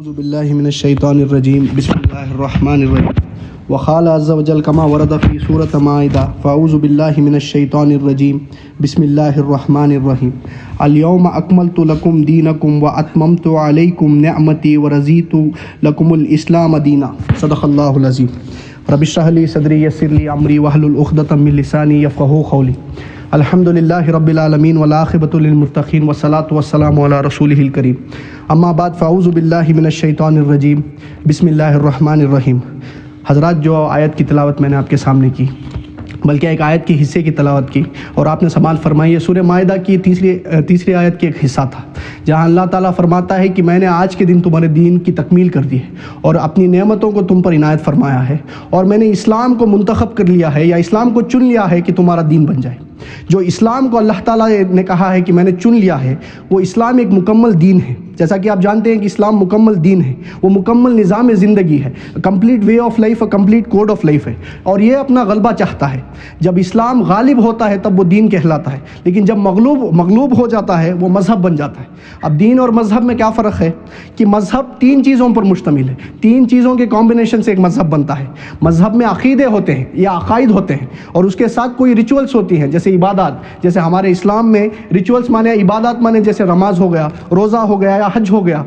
اعوذ باللہ من الشیطان الرجیم بسم اللہ الرحمن الرحیم وقال عز وجل كما ورد في سورة مائدہ فاعوذ باللہ من الشیطان الرجیم بسم اللہ الرحمن الرحیم اليوم اکملت لکم دینکم واتممت علیکم نعمتی ورضیت لکم الاسلام دینا صدق اللہ العظیم رب اشرح لی صدری یسر لی امری واحلل عقدۃ من لسانی یفقہوا قولی الحمد للہ رب العالمین والعاقبۃ للمتقین والصلاۃ والسلام علی رسولہ الکریم اما بعد فاعوذ باللہ من الشیطان الرجیم بسم اللہ الرحمن الرحیم۔ حضرات، جو آیت کی تلاوت میں نے آپ کے سامنے کی، بلکہ ایک آیت کے حصے کی تلاوت کی اور آپ نے سماعت فرمائی، یہ سورہ مائدہ کی تیسری آیت کی ایک حصہ تھا، جہاں اللہ تعالیٰ فرماتا ہے کہ میں نے آج کے دن تمہارے دین کی تکمیل کر دی ہے اور اپنی نعمتوں کو تم پر عنایت فرمایا ہے، اور میں نے اسلام کو منتخب کر لیا ہے یا اسلام کو چن لیا ہے کہ تمہارا دین بن جائے۔ جو اسلام کو اللہ تعالیٰ نے کہا ہے کہ میں نے چن لیا ہے، وہ اسلام ایک مکمل دین ہے۔ جیسا کہ آپ جانتے ہیں کہ اسلام مکمل دین ہے، وہ مکمل نظام زندگی ہے، complete way of life, complete code of life ہے، اور یہ اپنا غلبہ چاہتا ہے۔ جب اسلام غالب ہوتا ہے تب وہ دین کہلاتا ہے، لیکن جب مغلوب ہو جاتا ہے وہ مذہب بن جاتا ہے۔ اب دین اور مذہب میں کیا فرق ہے کہ مذہب تین چیزوں پر مشتمل ہے، تین چیزوں کے کمبینیشن سے ایک مذہب بنتا ہے۔ مذہب میں عقیدے ہوتے ہیں یا عقائد ہوتے ہیں، اور اس کے ساتھ کوئی ریچولس ہوتی ہیں، جیسے عبادات۔ جیسے ہمارے اسلام میں ریچولس مانے عبادات مانے جیسے نماز ہو گیا، روزہ ہو گیا یا حج ہو گیا،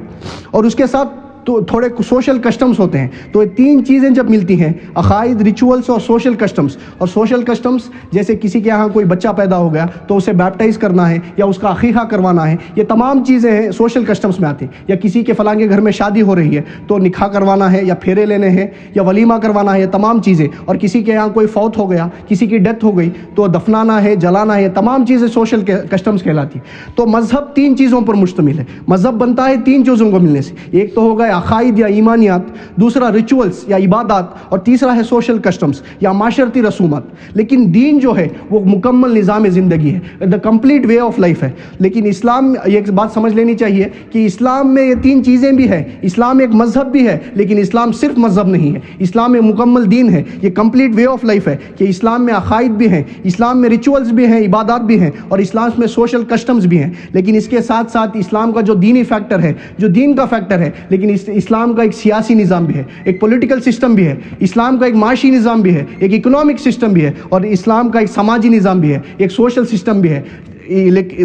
اور اس کے ساتھ تو تھوڑے سوشل کسٹمز ہوتے ہیں۔ تو یہ تین چیزیں جب ملتی ہیں، عقائد، ریچولس اور سوشل کسٹمز، اور سوشل کسٹمز جیسے کسی کے یہاں کوئی بچہ پیدا ہو گیا تو اسے بیپٹائز کرنا ہے یا اس کا عقیقہ کروانا ہے، یہ تمام چیزیں ہیں سوشل کسٹمز میں آتی ہیں۔ یا کسی کے فلاں کے گھر میں شادی ہو رہی ہے تو نکاح کروانا ہے یا پھیرے لینے ہیں یا ولیمہ کروانا ہے، یہ تمام چیزیں۔ اور کسی کے یہاں کوئی فوت ہو گیا، کسی کی ڈیتھ ہو گئی تو دفنانا ہے، جلانا ہے، یہ تمام چیزیں سوشل کسٹمز کہلاتی ہیں۔ تو مذہب تین چیزوں پر مشتمل ہے۔ مذہب بنتا ہے تین چیزوں کو ملنے سے، ایک تو ہوگا عقائد یا ایمانیات، دوسرا ریچولز یا عبادات، اور تیسرا ہے سوشل کسٹمز یا معاشرتی رسومات۔ لیکن دین جو ہے وہ مکمل نظام زندگی ہے، the complete way of life ہے۔ لیکن اسلام، ایک بات سمجھ لینی چاہیے کہ اسلام میں یہ تین چیزیں بھی ہیں، اسلام ایک مذہب بھی ہے، لیکن اسلام صرف مذہب نہیں ہے، اسلام ایک مکمل دین ہے، یہ کمپلیٹ وے آف لائف ہے کہ اسلام میں عقائد بھی ہیں، اسلام میں ریچولز بھی ہیں، عبادات بھی ہیں، اور اسلام میں سوشل کسٹمز بھی ہیں۔ لیکن اس کے ساتھ ساتھ اسلام کا جو دینی فیکٹر ہے، جو دین کا فیکٹر ہے، لیکن اسلام کا ایک سیاسی نظام بھی ہے، ایک پولیٹیکل سسٹم بھی ہے، اسلام کا ایک معاشی نظام بھی ہے، ایک اکنامک سسٹم بھی ہے، اور اسلام کا ایک سماجی نظام بھی ہے، ایک سوشل سسٹم بھی ہے۔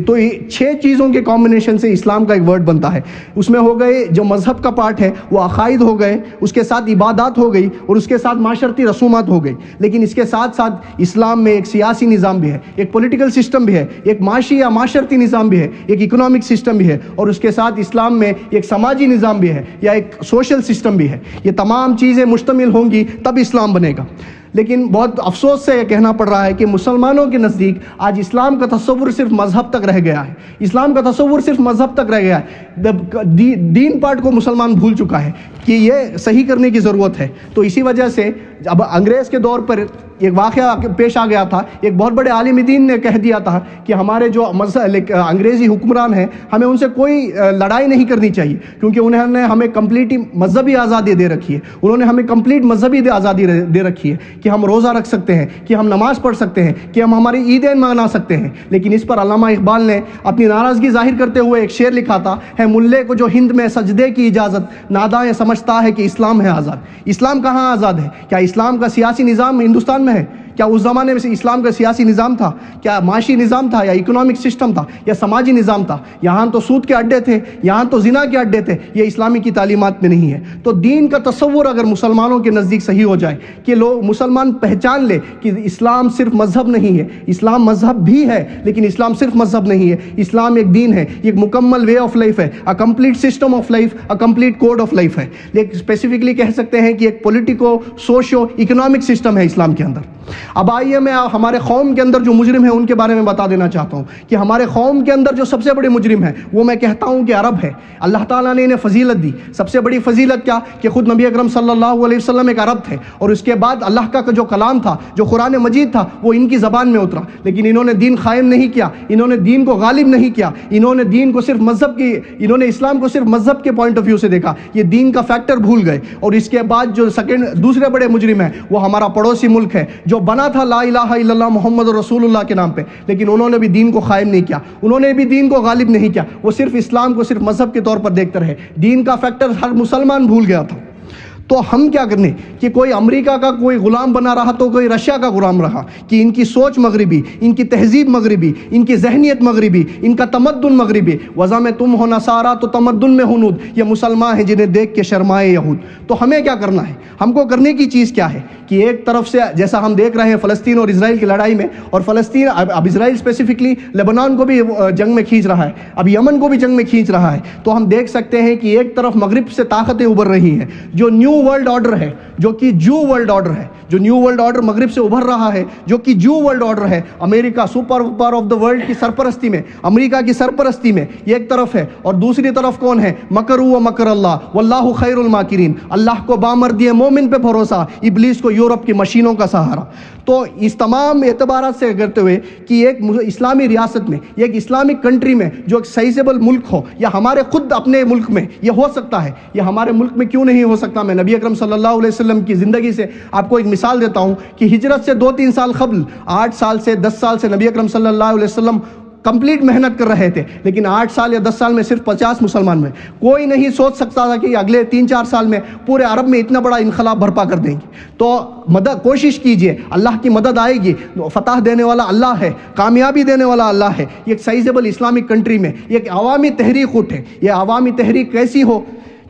تو چھ چیزوں کے کمبینیشن سے اسلام کا ایک ورڈ بنتا ہے۔ اس میں ہو گئے جو مذہب کا پارٹ ہے وہ عقائد ہو گئے، اس کے ساتھ عبادات ہو گئی، اور اس کے ساتھ معاشرتی رسومات ہو گئی۔ لیکن اس کے ساتھ ساتھ اسلام میں ایک سیاسی نظام بھی ہے، ایک پولیٹیکل سسٹم بھی ہے، ایک معاشی یا معاشرتی نظام بھی ہے، ایک اکنامک سسٹم بھی ہے، اور اس کے ساتھ اسلام میں ایک سماجی نظام بھی ہے یا ایک سوشل سسٹم بھی ہے۔ یہ تمام چیزیں مشتمل ہوں گی تب اسلام بنے گا۔ لیکن بہت افسوس سے یہ کہنا پڑ رہا ہے کہ مسلمانوں کے نزدیک آج اسلام کا تصور صرف مذہب تک رہ گیا ہے، اسلام کا تصور صرف مذہب تک رہ گیا ہے، دین پارٹ کو مسلمان بھول چکا ہے کہ یہ صحیح کرنے کی ضرورت ہے۔ تو اسی وجہ سے اب انگریز کے دور پر ایک واقعہ پیش آ گیا تھا، ایک بہت بڑے عالم دین نے کہہ دیا تھا کہ ہمارے جو انگریزی حکمران ہیں ہمیں ان سے کوئی لڑائی نہیں کرنی چاہیے، کیونکہ انہوں نے ہمیں کمپلیٹ مذہبی آزادی دے رکھی ہے، انہوں نے ہمیں کمپلیٹ مذہبی آزادی دے رکھی ہے کہ ہم روزہ رکھ سکتے ہیں، کہ ہم نماز پڑھ سکتے ہیں، کہ ہم ہماری عیدین منا سکتے ہیں۔ لیکن اس پر علامہ اقبال نے اپنی ناراضگی ظاہر کرتے ہوئے ایک شعر لکھا تھا، ہے ملے کو جو ہند میں سجدے کی اجازت، ناداں سمجھتا ہے کہ اسلام ہے آزاد۔ اسلام کہاں آزاد ہے؟ کیا اسلام کا سیاسی نظام ہندوستان میں ہے؟ کیا اس زمانے میں سے اسلام کا سیاسی نظام تھا؟ کیا معاشی نظام تھا یا اکنامک سسٹم تھا یا سماجی نظام تھا؟ یہاں تو سود کے اڈے تھے، یہاں تو زنا کے اڈے تھے، یہ اسلامی کی تعلیمات میں نہیں ہے۔ تو دین کا تصور اگر مسلمانوں کے نزدیک صحیح ہو جائے کہ مسلمان پہچان لے کہ اسلام صرف مذہب نہیں ہے، اسلام مذہب بھی ہے لیکن اسلام صرف مذہب نہیں ہے، اسلام ایک دین ہے، ایک مکمل وے آف لائف ہے، a complete system of life, a complete code of life ہے۔ لیکن اسپیسیفکلی کہہ سکتے ہیں کہ ایک پولیٹیکو سوشو اکنامک سسٹم ہے اسلام کے اندر۔ اب آئیے میں ہمارے قوم کے اندر جو مجرم ہیں ان کے بارے میں بتا دینا چاہتا ہوں کہ ہمارے قوم کے اندر جو سب سے بڑے مجرم ہیں وہ میں کہتا ہوں کہ عرب ہے۔ اللہ تعالیٰ نے انہیں فضیلت دی، سب سے بڑی فضیلت کیا کہ خود نبی اکرم صلی اللہ علیہ وسلم ایک عرب تھے، اور اس کے بعد اللہ کا جو کلام تھا، جو قرآن مجید تھا، وہ ان کی زبان میں اترا، لیکن انہوں نے دین قائم نہیں کیا، انہوں نے دین کو غالب نہیں کیا، انہوں نے دین کو صرف انہوں نے اسلام کو صرف مذہب کے پوائنٹ آف ویو سے دیکھا، یہ دین کا فیکٹر بھول گئے۔ اور اس کے بعد جو دوسرے بڑے مجرم ہیں وہ ہمارا پڑوسی ملک ہے، جو جو بنا تھا لا الہ الا اللہ محمد رسول اللہ کے نام پہ، لیکن انہوں نے بھی دین کو قائم نہیں کیا، انہوں نے بھی دین کو غالب نہیں کیا، وہ صرف اسلام کو صرف مذہب کے طور پر دیکھتے رہے، دین کا فیکٹر ہر مسلمان بھول گیا تھا۔ تو ہم کیا کرنے کہ کوئی امریکہ کا کوئی غلام بنا رہا تو کوئی رشیا کا غلام رہا، کہ ان کی سوچ مغربی، ان کی تہذیب مغربی، ان کی ذہنیت مغربی، ان کا تمدن مغربی، وضع میں تم ہو نصارہ تو تمدن میں ہنود، یہ مسلمان ہیں جنہیں دیکھ کے شرمائے یہود۔ تو ہمیں کیا کرنا ہے؟ ہم کو کرنے کی چیز کیا ہے کہ ایک طرف سے جیسا ہم دیکھ رہے ہیں فلسطین اور اسرائیل کی لڑائی میں، اور فلسطین اب اسرائیل اسپیسیفکلی لیبنان کو بھی جنگ میں کھینچ رہا ہے، اب یمن کو بھی جنگ میں کھینچ رہا ہے، تو ہم دیکھ سکتے ہیں کہ ایک طرف مغرب سے طاقتیں ابھر رہی ہیں، جو نیو ورلڈ آرڈر ہے، جو کہ جو ورلڈ آرڈر ہے، جو نیو ورلڈ آرڈر مغرب سے ابھر رہا ہے، جو کہ جو ورلڈ آرڈر ہے، امریکہ super power of the world کی سرپرستی میں، امریکہ کی سرپرستی میں یہ ایک طرف ہے، اور دوسری طرف کون ہے؟ مکروا و مکر اللہ واللہ خیر الماکرین، اللہ کو بامردی مومن پہ بھروسہ، ابلیس کو یورپ کی مشینوں کا سہارا۔ تو اس تمام اعتبارات سے کرتے ہوئے کہ ایک اسلامی ریاست میں، ایک اسلامک کنٹری میں جو ایک سائزیبل ملک ہو، یا ہمارے خود اپنے ملک میں یہ ہو سکتا ہے، یہ ہمارے ملک میں کیوں نہیں ہو سکتا؟ میں نبی اکرم صلی اللہ علیہ وسلم کی زندگی سے آپ کو ایک مثال دیتا ہوں کہ ہجرت سے 2-3 سال قبل، 8 سال سے 10 سال سے نبی اکرم صلی اللہ علیہ وسلم کمپلیٹ محنت کر رہے تھے، لیکن 8 سال یا 10 سال میں صرف 50 مسلمان ہوئے۔ کوئی نہیں سوچ سکتا تھا کہ اگلے 3-4 سال میں پورے عرب میں اتنا بڑا انقلاب برپا کر دیں گے۔ تو کوشش کیجئے، اللہ کی مدد آئے گی، فتح دینے والا اللہ ہے، کامیابی دینے والا اللہ ہے۔ یہ ایک سائزیبل اسلامک کنٹری میں یہ ایک عوامی تحریک اٹھے، یہ عوامی تحریک کیسی ہو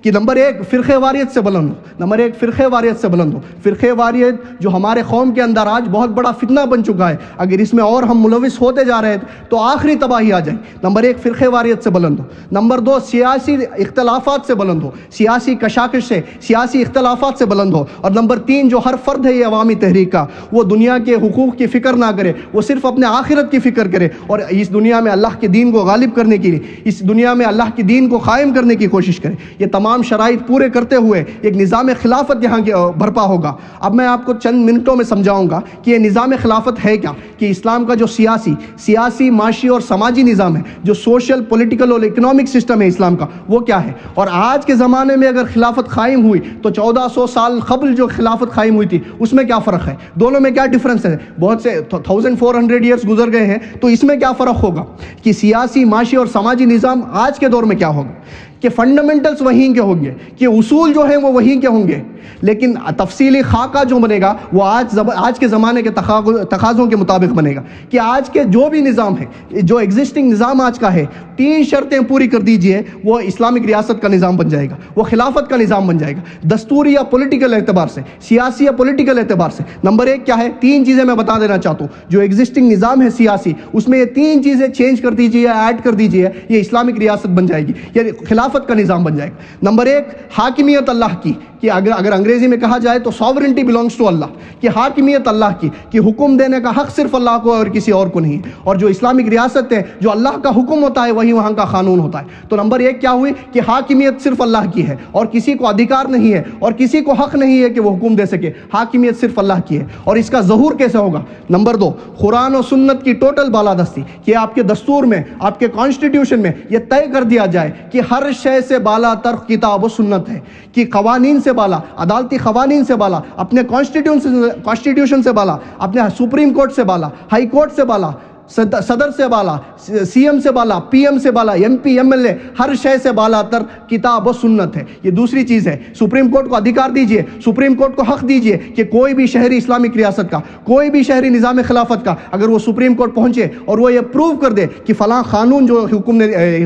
کہ نمبر 1 فرقہ واریت سے بلند ہو، نمبر 1 فرقہ واریت سے بلند ہو۔ فرقہ واریت جو ہمارے قوم کے اندر آج بہت بڑا فتنہ بن چکا ہے، اگر اس میں اور ہم ملوث ہوتے جا رہے ہیں تو آخری تباہی آ جائے۔ نمبر 1 فرقہ واریت سے بلند ہو، نمبر 2 سیاسی اختلافات سے بلند ہو، سیاسی کشاکش سے، سیاسی اختلافات سے بلند ہو، اور نمبر 3 جو ہر فرد ہے یہ عوامی تحریک کا، وہ دنیا کے حقوق کی فکر نہ کرے، وہ صرف اپنے آخرت کی فکر کرے، اور اس دنیا میں اللہ کے دین کو غالب کرنے کے لیے، اس دنیا میں اللہ کے دین کو قائم کرنے کی کوشش کرے۔ یہ تمام شرائط پورے کرتے ہوئے ایک نظام خلافت یہاں کے برپا ہوگا۔ اب میں آپ کو چند منٹوں میں سمجھاؤں گا کہ یہ نظام خلافت ہے کیا، کہ اسلام کا جو سیاسی معاشی اور سماجی نظام ہے، جو سوشل پولیٹیکل اور اکنامک سسٹم ہے اسلام کا، وہ کیا ہے، اور آج کے زمانے میں اگر خلافت قائم ہوئی تو 1400 سال قبل جو خلافت قائم ہوئی تھی اس میں کیا فرق ہے، دونوں میں کیا ڈیفرنس ہے؟ بہت سے 1400 ایئرس گزر گئے ہیں، تو اس میں کیا فرق ہوگا کہ سیاسی معاشی اور سماجی نظام آج کے دور میں کیا ہوگا، کہ فنڈامنٹلز وہیں کے ہوں گے، کہ اصول جو ہیں وہ وہیں کے ہوں گے، لیکن تفصیلی خاکہ جو بنے گا وہ آج کے زمانے کے تقاضوں کے مطابق بنے گا، کہ آج کے جو بھی نظام ہے، جو ایگزسٹنگ نظام آج کا ہے، 3 شرطیں پوری کر دیجئے، وہ اسلامک ریاست کا نظام بن جائے گا، وہ خلافت کا نظام بن جائے گا، دستوری یا پولیٹیکل اعتبار سے، سیاسی یا پولیٹیکل اعتبار سے۔ نمبر 1 کیا ہے؟ 3 چیزیں میں بتا دینا چاہتا ہوں، جو ایگزسٹنگ نظام ہے سیاسی، اس میں یہ 3 چیزیں چینج کر دیجئے یا ایڈ کر دیجئے، یہ اسلامک ریاست بن جائے گی، یعنی خلافت کا نظام بن جائے گا۔ نمبر 1 حاکمیت اللہ کی، کہ اگر انگریزی میں کہا جائے تو ساورنٹی بلانگس ٹو اللہ، کہ حاکمیت اللہ کی، کہ حکم دینے کا حق صرف اللہ کو اور کسی اور کو نہیں، اور جو اسلامک ریاست ہے، جو اللہ کا حکم ہوتا ہے وہی وہاں کا قانون ہوتا ہے۔ تو نمبر 1 کیا ہوئی کہ حاکمیت صرف اللہ کی ہے، اور کسی کو ادھیکار نہیں ہے اور کسی کو حق نہیں ہے کہ وہ حکم دے سکے، حاکمیت صرف اللہ کی ہے۔ اور اس کا ظہور کیسے ہوگا؟ نمبر 2 قرآن و سنت کی ٹوٹل بالادستی، کہ آپ کے دستور میں، آپ کے کانسٹیٹیوشن میں یہ طے کر دیا جائے کہ ہر شے سے بالا تر کتاب و سنت ہے، کہ قوانین سے بالا، عدالتی قوانین سے بالا، اپنے کانسٹیٹیوشن سے بالا، اپنے سپریم کورٹ سے بالا، ہائی کورٹ سے بالا، صدر سے بالا، سی ایم سے بالا، پی ایم سے بالا، M P M L A, ہر شے سے بالا تر کتاب و سنت ہے۔ یہ دوسری چیز ہے۔ سپریم کورٹ کو ادھیکار دیجئے، سپریم کورٹ کو حق دیجئے کہ کوئی بھی شہری اسلامک ریاست کا، کوئی بھی شہری نظام خلافت کا، اگر وہ سپریم کورٹ پہنچے اور وہ یہ پروو کر دے کہ فلاں قانون جو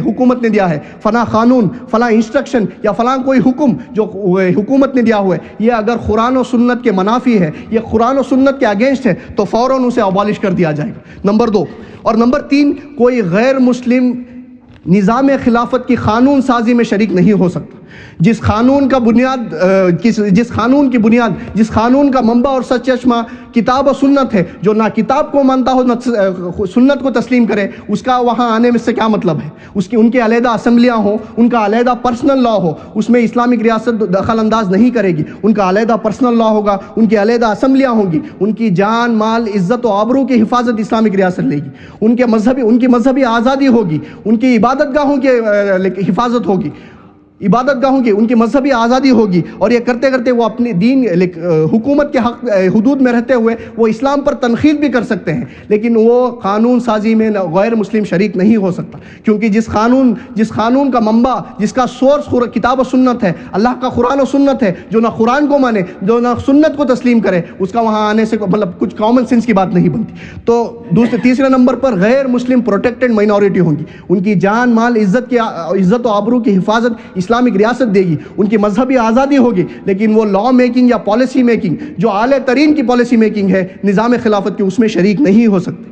حکومت نے دیا ہے، فلاں قانون، فلاں انسٹرکشن یا فلاں کوئی حکم جو حکومت نے دیا ہوا ہے، یہ اگر قرآن و سنت کے منافی ہے، یہ قرآن و سنت کے اگینسٹ ہے، تو فوراً اسے ابالش کر دیا جائے گا۔ نمبر 2 اور نمبر 3 کوئی غیر مسلم نظام خلافت کی قانون سازی میں شریک نہیں ہو سکتا۔ جس قانون کا منبع اور سچ چشمہ کتاب و سنت ہے، جو نہ کتاب کو مانتا ہو نہ سنت کو تسلیم کرے، اس کا وہاں آنے میں سے کیا مطلب ہے؟ ان کے علیحدہ اسمبلیاں ہوں، ان کا علیحدہ پرسنل لا ہو، اس میں اسلامک ریاست دخل انداز نہیں کرے گی، ان کا علیحدہ پرسنل لا ہوگا، ان کی علیحدہ اسمبلیاں ہوں گی، ان کی جان، مال، عزت و آبرو کی حفاظت اسلامک ریاست لے گی، ان کی مذہبی آزادی ہوگی، ان کی عبادت گاہوں کی حفاظت ہوگی، عبادت گاہوں کی ان کی مذہبی آزادی ہوگی، اور یہ کرتے کرتے وہ اپنی دین حکومت کے حق حدود میں رہتے ہوئے وہ اسلام پر تنقید بھی کر سکتے ہیں، لیکن وہ قانون سازی میں غیر مسلم شریک نہیں ہو سکتا، کیونکہ جس قانون کا منبع، جس کا سورس کتاب و سنت ہے، اللہ کا قرآن و سنت ہے، جو نہ قرآن کو مانے، جو نہ سنت کو تسلیم کرے، اس کا وہاں آنے سے مطلب کچھ کامن سینس کی بات نہیں بنتی۔ تو تیسرے نمبر پر غیر مسلم پروٹیکٹڈ مائنورٹی ہوں گی، ان کی جان مال عزت و آبرو کی حفاظت اسلامک ریاست دے گی، ان کی مذہبی آزادی ہوگی، لیکن وہ لا میکنگ یا پالیسی میکنگ جو اعلیٰ ترین کی پالیسی میکنگ ہے نظام خلافت کی، اس میں شریک نہیں ہو سکتے۔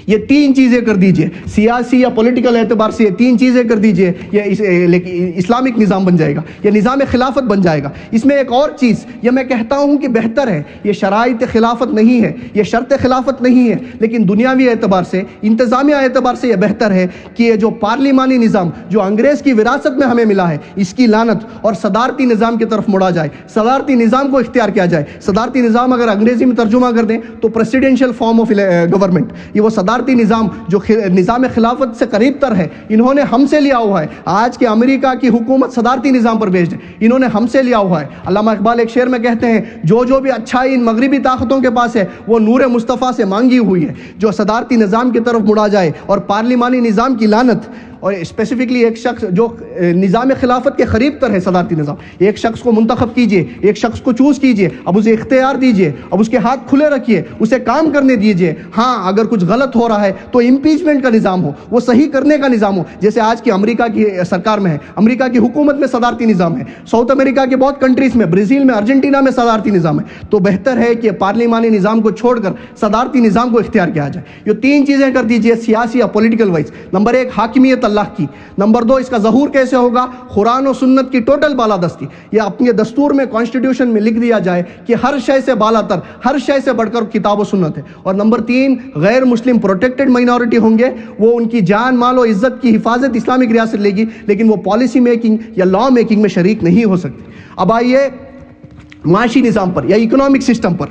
یہ تین چیزیں کر دیجئے، سیاسی یا پولیٹیکل اعتبار سے یہ تین چیزیں کر دیجئے، یہ اسلامک نظام بن جائے گا، یہ نظام خلافت بن جائے گا۔ اس میں ایک اور چیز یہ میں کہتا ہوں کہ بہتر ہے، یہ شرائط خلافت نہیں ہے، یہ شرط خلافت نہیں ہے، لیکن دنیاوی اعتبار سے، انتظامیہ اعتبار سے یہ بہتر ہے کہ یہ جو پارلیمانی نظام جو انگریز کی وراثت میں ہمیں ملا ہے، اس کی لعنت اور صدارتی نظام کی طرف مڑا جائے، صدارتی نظام کو اختیار کیا جائے۔ صدارتی نظام اگر انگریزی میں ترجمہ کر دیں تو پریسیڈنشل فارم آف گورنمنٹ، یہ وہ صدارتی نظام جو نظام خلافت سے قریب تر ہے، انہوں نے ہم سے لیا ہوا ہے۔ آج کے امریکہ کی حکومت صدارتی نظام پر بیسڈ ہے، انہوں نے ہم سے لیا ہوا ہے۔ علامہ اقبال ایک شعر میں کہتے ہیں، جو بھی اچھائی ان مغربی طاقتوں کے پاس ہے وہ نور مصطفیٰ سے مانگی ہوئی ہے۔ جو صدارتی نظام کی طرف مڑا جائے اور پارلیمانی نظام کی لعنت، اور اسپیسیفکلی ایک شخص جو نظام خلافت کے قریب تر ہے، صدارتی نظام، ایک شخص کو منتخب کیجئے، ایک شخص کو چوز کیجئے، اب اسے اختیار دیجئے، اب اس کے ہاتھ کھلے رکھیے، اسے کام کرنے دیجئے۔ ہاں اگر کچھ غلط ہو رہا ہے تو امپیچمنٹ کا نظام ہو، وہ صحیح کرنے کا نظام ہو، جیسے آج کی امریکہ کی سرکار میں ہے، امریکہ کی حکومت میں صدارتی نظام ہے، ساؤتھ امریکہ کے بہت کنٹریز میں، برازیل میں، ارجنٹینا میں صدارتی نظام ہے۔ تو بہتر ہے کہ پارلیمانی نظام کو چھوڑ کر صدارتی نظام کو اختیار کیا جائے۔ یہ تین چیزیں کر دیجئے سیاسی یا پولیٹیکل وائز۔ نمبر ایک، حاکمیت اللہ کی۔ نمبر دو، اس کا ظہور کیسے ہوگا؟ قرآن و سنت کی ٹوٹل بالادستی۔ یہ اپنے دستور میں، کانسٹیٹیوشن میں لکھ دیا جائے کہ ہر شے سے بالا تر، ہر شے سے بڑھ کر کتاب و سنت ہے۔ اور نمبر تین، غیر مسلم پروٹیکٹڈ مائنورٹی ہوں گے، وہ ان کی جان مال و عزت کی حفاظت اسلامک ریاست لے گی، لیکن وہ پالیسی میکنگ یا لا میکنگ میں شریک نہیں ہو سکتی۔ اب آئیے معاشی نظام پر یا اکنامک سسٹم پر۔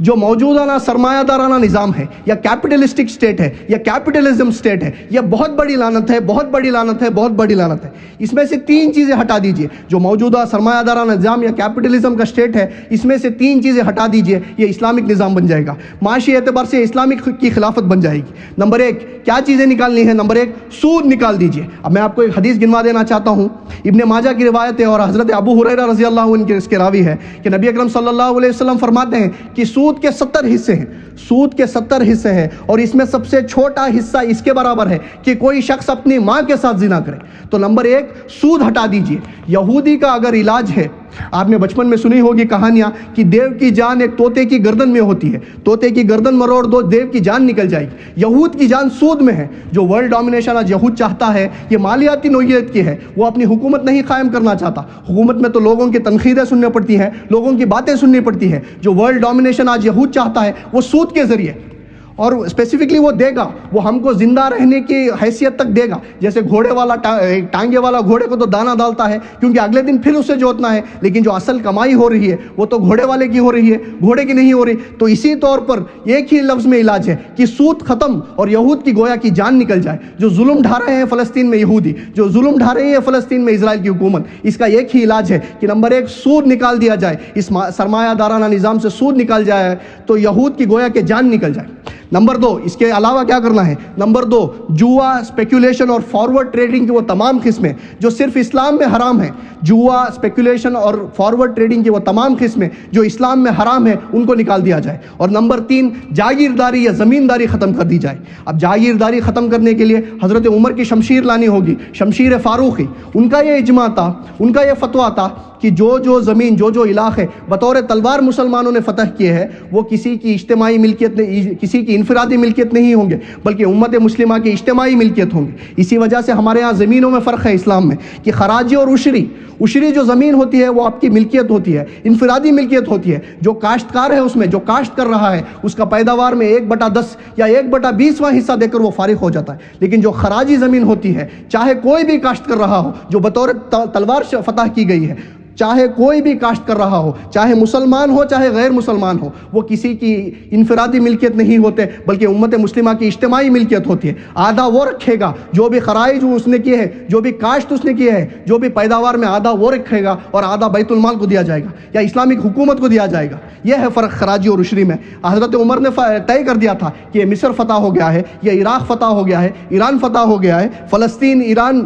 جو موجودہ سرمایہ دارانہ نظام ہے یا کیپٹلسٹک سٹیٹ ہے یا کیپٹلزم سٹیٹ ہے، یہ بہت بڑی لعنت ہے، بہت بڑی لعنت ہے، بہت بڑی لعنت ہے۔ اس میں سے تین چیزیں ہٹا دیجئے۔ جو موجودہ سرمایہ دارانہ نظام یا کیپٹلزم کا سٹیٹ ہے، اس میں سے تین چیزیں ہٹا دیجئے، یہ اسلامک نظام بن جائے گا۔ معاشی اعتبار سے اسلامک کی خلافت بن جائے گی۔ نمبر ایک، کیا چیزیں نکالنی ہے؟ نمبر ایک، سود نکال دیجئے۔ اب میں آپ کو ایک حدیث گنوا دینا چاہتا ہوں، ابن ماجہ کی روایت ہے اور حضرت ابو ہریرہ رضی اللہ عنہ اس کے راوی ہے کہ نبی اکرم صلی اللہ علیہ وسلم فرماتے ہیں کہ سود کے 70 حصے ہیں، سود کے 70 حصے ہیں، اور اس میں سب سے چھوٹا حصہ اس کے برابر ہے کہ کوئی شخص اپنی ماں کے ساتھ زنا کرے۔ تو نمبر ایک، سود ہٹا دیجئے۔ یہودی کا اگر علاج ہے، آپ نے بچپن میں سنی ہوگی کہانیاں کہ دیو کی جان ایک طوطے کی گردن میں ہوتی ہے، طوطے کی گردن مروڑ دو، دیو کی جان نکل جائے گی۔ یہود کی جان سود میں ہے۔ جو ورلڈ ڈومینیشن آج یہود چاہتا ہے، یہ مالیاتی نوعیت کی ہے، وہ اپنی حکومت نہیں قائم کرنا چاہتا۔ حکومت میں تو لوگوں کی تنقیدیں سننے پڑتی ہیں، لوگوں کی باتیں سننی پڑتی ہے۔ جو ورلڈ ڈومینیشن آج یہود چاہتا ہے وہ سود کے ذریعے، اور اسپیسیفکلی وہ دے گا، وہ ہم کو زندہ رہنے کی حیثیت تک دے گا۔ جیسے گھوڑے والا ٹانگے والا گھوڑے کو تو دانا ڈالتا ہے کیونکہ اگلے دن پھر اسے جوتنا ہے، لیکن جو اصل کمائی ہو رہی ہے وہ تو گھوڑے والے کی ہو رہی ہے، گھوڑے کی نہیں ہو رہی۔ تو اسی طور پر ایک ہی لفظ میں علاج ہے کہ سود ختم اور یہود کی گویا کی جان نکل جائے۔ جو ظلم ڈھا رہے ہیں فلسطین میں یہودی، جو ظلم ڈھا رہی ہے فلسطین میں اسرائیل کی حکومت، اس کا ایک ہی علاج ہے کہ نمبر ایک، سود نکال دیا جائے، اس سرمایہ دارانہ نظام سے سود نکال جائے تو یہود کی گویا کے جان نکل جائے۔ نمبر دو، اس کے علاوہ کیا کرنا ہے؟ نمبر دو، جوا، اسپیکولیشن اور فارورڈ ٹریڈنگ کی وہ تمام قسمیں جو صرف اسلام میں حرام ہیں، جوا، اسپیکولیشن اور فارورڈ ٹریڈنگ کی وہ تمام قسمیں جو اسلام میں حرام ہیں، ان کو نکال دیا جائے۔ اور نمبر تین، جاگیرداری یا زمینداری ختم کر دی جائے۔ اب جاگیرداری ختم کرنے کے لیے حضرت عمر کی شمشیر لانی ہوگی، شمشیر فاروقی۔ ان کا یہ اجماع تھا، ان کا یہ فتویٰ تھا کہ جو زمین، جو علاقے بطور تلوار مسلمانوں نے فتح کیے ہیں، وہ کسی کی اجتماعی ملکیت نہیں، کسی کی انفرادی ملکیت نہیں ہوں گے، بلکہ امت مسلمہ کی اجتماعی ملکیت ہوں گے۔ اسی وجہ سے ہمارے ہاں زمینوں میں فرق ہے اسلام میں کہ خراجی اور عشری جو زمین ہوتی ہے وہ آپ کی ملکیت ہوتی ہے، انفرادی ملکیت ہوتی ہے۔ جو کاشتکار ہے اس میں، جو کاشت کر رہا ہے، اس کا پیداوار میں 1/10 یا 1/20واں حصہ دے کر وہ فارغ ہو جاتا ہے۔ لیکن جو خراجی زمین ہوتی ہے، چاہے کوئی بھی کاشت کر رہا ہو، جو بطور تلوار فتح کی گئی ہے، چاہے کوئی بھی کاشت کر رہا ہو، چاہے مسلمان ہو چاہے غیر مسلمان ہو، وہ کسی کی انفرادی ملکیت نہیں ہوتے بلکہ امت مسلمہ کی اجتماعی ملکیت ہوتی ہے۔ آدھا وہ رکھے گا جو بھی خراج اس نے کیے ہے، جو بھی کاشت اس نے کیے ہے، جو بھی پیداوار میں آدھا وہ رکھے گا اور آدھا بیت المال کو دیا جائے گا یا اسلامک حکومت کو دیا جائے گا۔ یہ ہے فرق خراجی اور عشری میں۔ حضرت عمر نے طے کر دیا تھا کہ یہ مصر فتح ہو گیا ہے، یہ عراق فتح ہو گیا ہے، ایران فتح ہو گیا ہے، فلسطین، ایران،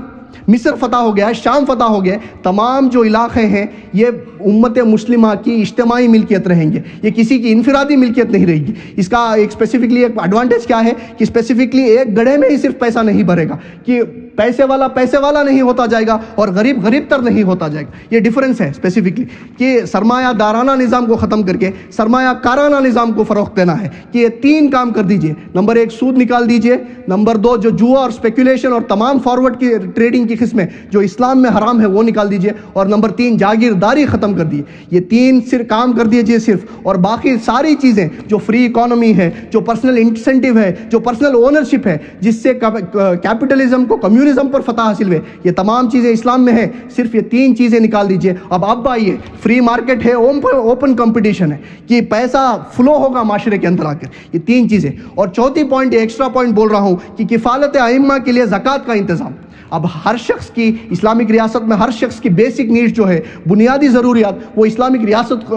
مصر فتح ہو گیا ہے، شام فتح ہو گیا ہے، تمام جو علاقے ہیں یہ امت مسلمہ کی اجتماعی ملکیت رہیں گے، یہ کسی کی انفرادی ملکیت نہیں رہے گی۔ اس کا ایک اسپیسیفکلی ایک ایڈوانٹیج کیا ہے کہ اسپیسیفکلی ایک گڑھے میں ہی صرف پیسہ نہیں بھرے گا، کہ پیسے والا نہیں ہوتا جائے گا اور غریب تر نہیں ہوتا جائے گا۔ یہ ڈیفرنس ہے اسپیسیفکلی کہ سرمایہ دارانہ نظام کو ختم کر کے سرمایہ کارانہ نظام کو فروغ دینا ہے کہ یہ 3 کام کر دیجئے۔ نمبر 1 سود نکال دیجئے، نمبر 2 جو جوا اور اسپیکولیشن اور تمام فارورڈ کی ٹریڈنگ کی قسمیں جو اسلام میں حرام ہے وہ نکال دیجئے، اور نمبر 3 جاگیرداری ختم کر دیجئے۔ یہ 3 صرف کام کر دیجئے صرف، اور باقی ساری چیزیں جو فری اکانومی ہے، جو پرسنل انسینٹیو ہے، جو پرسنل اونرشپ ہے، جس سے کیپٹلزم کو کمیونزم پر فتح حاصل ہوئے، یہ تمام چیزیں اسلام میں ہیں، صرف یہ 3 چیزیں نکال دیجئے۔ اب آئیے، فری مارکیٹ ہے، اوپن کمپٹیشن ہے کہ پیسہ فلو ہوگا معاشرے کے اندر آ کر، یہ 3 چیزیں۔ اور چوتھی پوائنٹ، ایکسٹرا پوائنٹ بول رہا ہوں کہ کفالت ائمہ کے لیے زکوٰۃ کا انتظام۔ اب ہر شخص کی اسلامک ریاست میں ہر شخص کی بیسک نیڈ جو ہے، بنیادی ضروریات، وہ اسلامک ریاست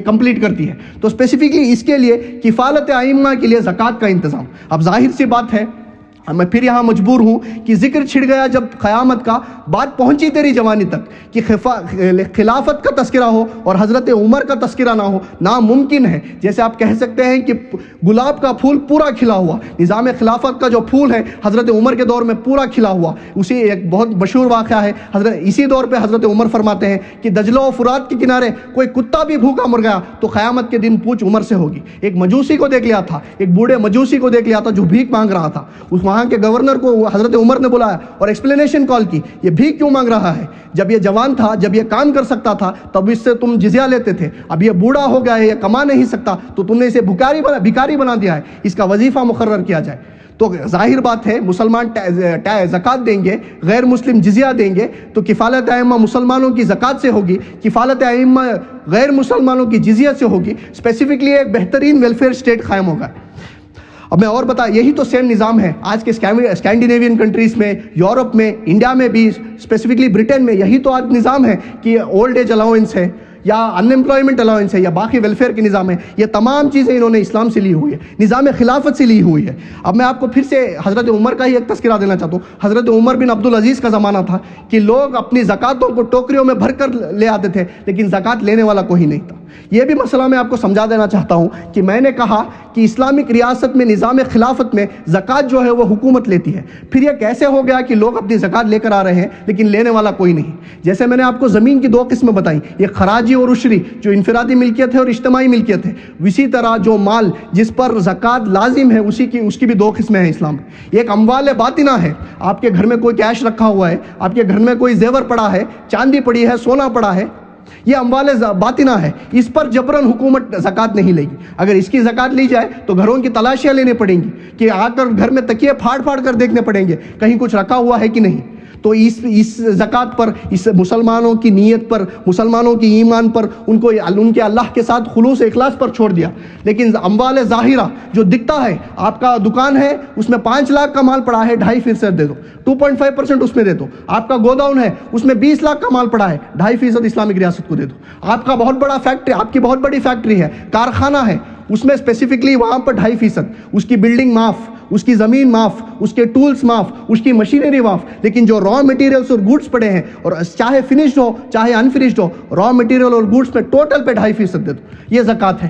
کمپلیٹ کرتی ہے، تو اسپیسیفکلی اس کے لیے کفالت ائمہ کے لیے زکوٰۃ کا انتظام۔ اب ظاہر سی بات ہے، میں پھر یہاں مجبور ہوں کہ ذکر چھڑ گیا جب قیامت کا، بات پہنچی تیری جوانی تک کہ خلافت کا تذکرہ ہو اور حضرت عمر کا تذکرہ نہ ہو، ناممکن ہے۔ جیسے آپ کہہ سکتے ہیں کہ گلاب کا پھول پورا کھلا ہوا، نظام خلافت کا جو پھول ہے حضرت عمر کے دور میں پورا کھلا ہوا۔ اسی ایک بہت مشہور واقعہ ہے، اسی دور پہ حضرت عمر فرماتے ہیں کہ دجلہ و فرات کے کنارے کوئی کتا بھی بھوکا مر گیا تو قیامت کے دن پوچھ عمر سے ہوگی۔ ایک مجوسی کو دیکھ لیا تھا، ایک بوڑھے مجوسی کو دیکھ لیا تھا جو بھیک مانگ رہا تھا، وہاں کے گورنر کو حضرت عمر نے بلایا اور ایکسپلینیشن کال کی، یہ بھیک کیوں مانگ رہا ہے؟ جب یہ جوان تھا، جب یہ کام کر سکتا تھا تب اس سے تم جزیہ لیتے تھے، اب یہ بوڑھا ہو گیا ہے، یہ کما نہیں سکتا تو تم نے اسے بھکاری بنا دیا ہے، اس کا وظیفہ مقرر کیا جائے۔ تو ظاہر بات ہے مسلمان زکوٰۃ دیں گے، غیر مسلم جزیہ دیں گے، تو کفالت ائمہ مسلمانوں کی زکوٰۃ سے ہوگی، کفالت ائمہ غیر مسلمانوں کی جزیہ سے ہوگی۔ اسپیسیفکلی ایک بہترین ویلفیئر اسٹیٹ قائم ہوگا۔ اب میں اور یہی تو سیم نظام ہے آج کے اسکینڈینیوین کنٹریز میں، یورپ میں، انڈیا میں بھی، اسپیسیفکلی برٹن میں، یہی تو آج نظام ہے کہ اولڈ ایج الاؤنس ہے یا ان امپلائمنٹ الاؤنس ہے یا باقی ویلفیئر کے نظام ہے، یہ تمام چیزیں انہوں نے اسلام سے لی ہوئی ہے، نظام خلافت سے لی ہوئی ہے۔ اب میں آپ کو پھر سے حضرت عمر کا ہی ایک تذکرہ دینا چاہتا ہوں۔ حضرت عمر بن عبدالعزیز کا زمانہ تھا کہ لوگ اپنی زکوٰۃوں کو ٹوکریوں میں بھر کر لے آتے تھے لیکن زکوٰۃ لینے والا کوئی نہیں تھا۔ یہ بھی مسئلہ میں آپ کو سمجھا دینا چاہتا ہوں کہ میں نے کہا کہ اسلامک ریاست میں نظام خلافت میں زکوٰۃ جو ہے وہ حکومت لیتی ہے، پھر یہ کیسے ہو گیا کہ لوگ اپنی زکوٰۃ لے کر آ رہے ہیں لیکن لینے والا کوئی نہیں؟ جیسے میں نے آپ کو زمین کی 2 قسمیں بتائیں، ایک خراجی اور عشری جو انفرادی ملکیت ہے اور اجتماعی ملکیت ہے، اسی طرح جو مال جس پر زکوٰۃ لازم ہے اس کی بھی 2 قسمیں ہیں اسلام میں۔ ایک اموال باطنہ ہے، آپ کے گھر میں کوئی کیش رکھا ہوا ہے، آپ کے گھر میں کوئی زیور پڑا ہے، چاندی پڑی ہے، سونا پڑا ہے، یہ اموال باطنہ ہے، اس پر جبراً حکومت زکوٰۃ نہیں لے گی۔ اگر اس کی زکوٰۃ لی جائے تو گھروں کی تلاشیاں لینے پڑیں گی کہ آ کر گھر میں تکیے پھاڑ کر دیکھنے پڑیں گے کہیں کچھ رکھا ہوا ہے کہ نہیں۔ تو اس زکوٰۃ پر، اس مسلمانوں کی نیت پر، مسلمانوں کی ایمان پر، ان کے اللہ کے ساتھ خلوص اخلاص پر چھوڑ دیا۔ لیکن اموال ظاہرہ جو دکھتا ہے، آپ کا دکان ہے اس میں 5 لاکھ کا مال پڑا ہے، 2.5% دے دو، 2.5% اس میں دے دو۔ آپ کا گوداؤن ہے اس میں 20 لاکھ کا مال پڑا ہے، 2.5% اسلامک ریاست کو دے دو۔ آپ کی بہت بڑی فیکٹری ہے، کارخانہ ہے، اس میں اسپیسیفکلی وہاں پر 2.5%، اس کی بلڈنگ معاف، اس کی زمین معاف، اس کے ٹولز معاف، اس کی مشینری معاف، لیکن جو را مٹیریلز اور گوڈز پڑے ہیں، اور چاہے فنشڈ ہو چاہے انفنشڈ ہو، را مٹیریل اور گوڈز پہ ٹوٹل پہ 2.5% دے دو۔ یہ زکوٰۃ ہے،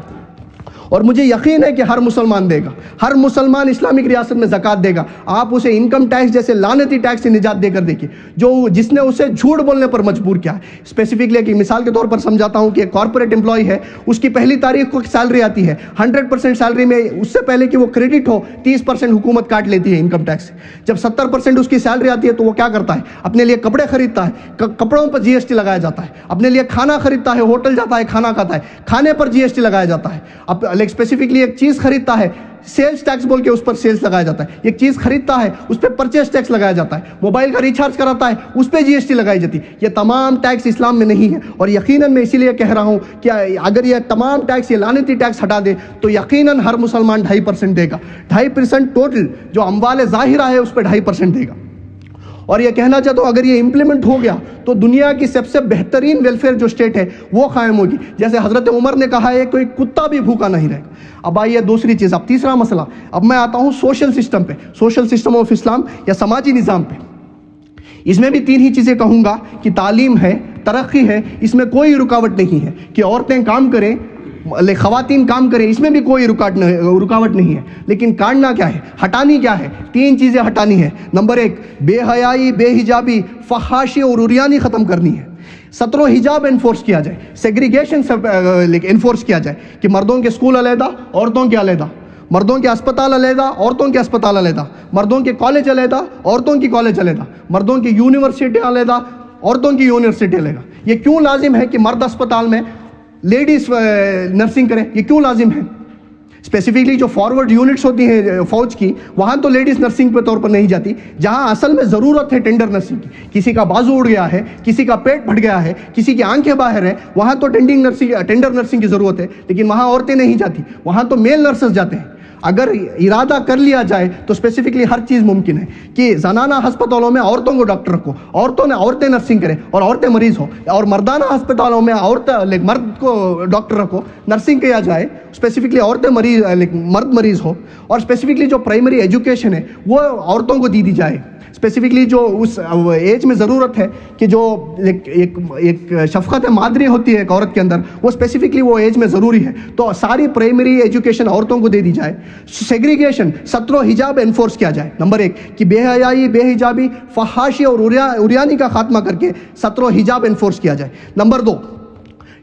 اور مجھے یقین ہے کہ ہر مسلمان دے گا، ہر مسلمان اسلامک ریاست میں زکوٰۃ دے گا۔ آپ اسے انکم ٹیکس جیسے لعنتی ٹیکس سے نجات دے کر دیکھیے، جس نے اسے جھوٹ بولنے پر مجبور کیا ہے۔ اسپیسیفکلی ایک مثال کے طور پر سمجھاتا ہوں کہ ایک کارپوریٹ امپلائی ہے، اس کی پہلی تاریخ کو سیلری آتی ہے، 100% سیلری میں اس سے پہلے کہ وہ کریڈٹ ہو 30% حکومت کاٹ لیتی ہے انکم ٹیکس سے۔ جب 70% اس کی سیلری آتی ہے تو وہ کیا کرتا ہے؟ اپنے لیے کپڑے خریدتا ہے، کپڑوں پر GST لگایا جاتا ہے، اپنے لیے کھانا خریدتا ہے، ہوٹل جاتا ہے، کھانا کھاتا ہے، کھانے پر GST لگایا جاتا ہے، اب اسپیسیفکلی ایک چیز خریدتا ہے، سیلز ٹیکس بول کے اس پر سیلز لگایا جاتا ہے. ایک چیز خریدتا ہے اس پہ پرچیز ٹیکس لگایا جاتا ہے. موبائل کا ریچارج کراتا ہے اس پہ GST لگائی جاتی ہے. یہ تمام ٹیکس اسلام میں نہیں ہے، اور یقیناً میں اسی لیے کہہ رہا ہوں کہ اگر یہ تمام ٹیکس، یہ لعنتی ٹیکس ہٹا دے تو یقیناً ہر مسلمان 2.5% دے گا. 2.5% ٹوٹل جو اموال ظاہرہ ہے اس پہ 2.5% دے گا. اور یہ کہنا چاہتا ہوں اگر یہ امپلیمنٹ ہو گیا تو دنیا کی سب سے بہترین ویلفیئر جو اسٹیٹ ہے وہ قائم ہوگی. جیسے حضرت عمر نے کہا ہے کوئی کتا بھی بھوکا نہیں رہے گا. اب آئیے دوسری چیز، اب تیسرا مسئلہ، اب میں آتا ہوں سوشل سسٹم پہ، سوشل سسٹم آف اسلام یا سماجی نظام پہ. اس میں بھی 3 ہی چیزیں کہوں گا کہ تعلیم ہے، ترقی ہے، اس میں کوئی رکاوٹ نہیں ہے کہ عورتیں کام کریں، خواتین کام کریں، اس میں بھی کوئی رکاوٹ نہیں ہے. لیکن کاٹنا کیا ہے، ہٹانی کیا ہے؟ 3 چیزیں ہٹانی ہے. نمبر 1، بے حیائی، بے حجابی، فحاشی اور عریانی ختم کرنی ہے. ستر و حجاب انفورس کیا جائے، سیگریگیشن انفورس کیا جائے کہ مردوں کے اسکول علیحدہ، عورتوں کے علیحدہ، مردوں کے اسپتال علیحدہ، عورتوں کے اسپتال علیحدہ، مردوں کے کالج علیحدہ، عورتوں کی کالج علیحدہ، مردوں کی یونیورسٹی علیحدہ، عورتوں کی یونیورسٹی علیحدہ. یہ کیوں لازم ہے کہ مرد اسپتال میں لیڈیز نرسنگ کریں؟ یہ کیوں لازم ہے؟ اسپیسیفکلی جو فارورڈ یونٹس ہوتی ہیں فوج کی، وہاں تو لیڈیز نرسنگ کے طور پر نہیں جاتی. جہاں اصل میں ضرورت ہے ٹینڈر نرسنگ کی، کسی کا بازو اڑ گیا ہے، کسی کا پیٹ پھٹ گیا ہے، کسی کی آنکھیں باہر ہیں، وہاں تو ٹینڈر نرسنگ کی ضرورت ہے. لیکن وہاں عورتیں نہیں جاتی، وہاں تو میل نرسز جاتے ہیں. اگر ارادہ کر لیا جائے تو اسپیسیفکلی ہر چیز ممکن ہے کہ زنانہ ہسپتالوں میں عورتوں کو ڈاکٹر رکھو، عورتیں نرسنگ کریں اور عورتیں مریض ہو، اور مردانہ ہسپتالوں میں مرد کو ڈاکٹر رکھو، نرسنگ کیا جائے، اسپیسیفکلی مرد مریض ہو. اور اسپیسیفکلی جو پرائمری ایجوکیشن ہے وہ عورتوں کو دی جائے. اسپیسیفکلی جو اس ایج میں ضرورت ہے کہ جو ایک شفقت مادری ہوتی ہے ایک عورت کے اندر، وہ اسپیسیفکلی وہ ایج میں ضروری ہے، تو ساری پرائمری ایجوکیشن عورتوں کو دے دی جائے. سیگریگیشن، ستر و حجاب انفورس کیا جائے. نمبر 1 کہ بے حیائی، بے حجابی، فحاشی اور عریانی کا خاتمہ کر کے ستر و حجاب انفورس کیا جائے. نمبر 2،